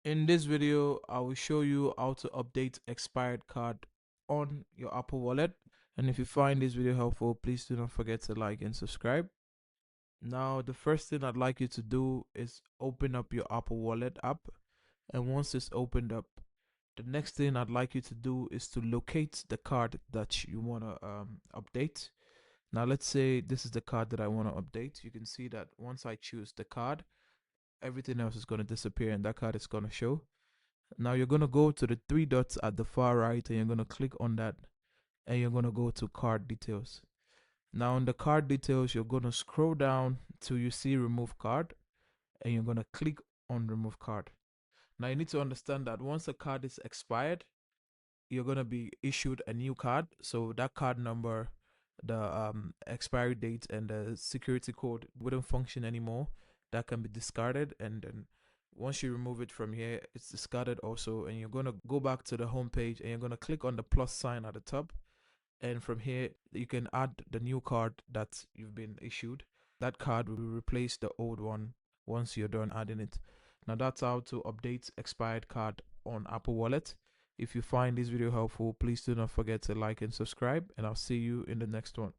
In this video, I will show you how to update expired card on your Apple Wallet. And if you find this video helpful, please do not forget to like and subscribe. Now, the first thing I'd like you to do is open up your Apple Wallet app. And once it's opened up, the next thing I'd like you to do is to locate the card that you want to update. Now, let's say this is the card that I want to update. You can see that once I choose the card, everything else is going to disappear and that card is going to show. Now you're going to go to the three dots at the far right and you're going to click on that and you're going to go to card details. Now in the card details, you're going to scroll down till you see remove card and you're going to click on remove card. Now you need to understand that once a card is expired, you're going to be issued a new card. So that card number, the expiry date and the security code wouldn't function anymore. That can be discarded, and then once you remove it from here, it's discarded also, and you're going to go back to the home page and you're going to click on the plus sign at the top, and from here you can add the new card that you've been issued. That card will replace the old one once you're done adding it. Now that's how to update expired card on Apple Wallet. If you find this video helpful, please do not forget to like and subscribe, and I'll see you in the next one.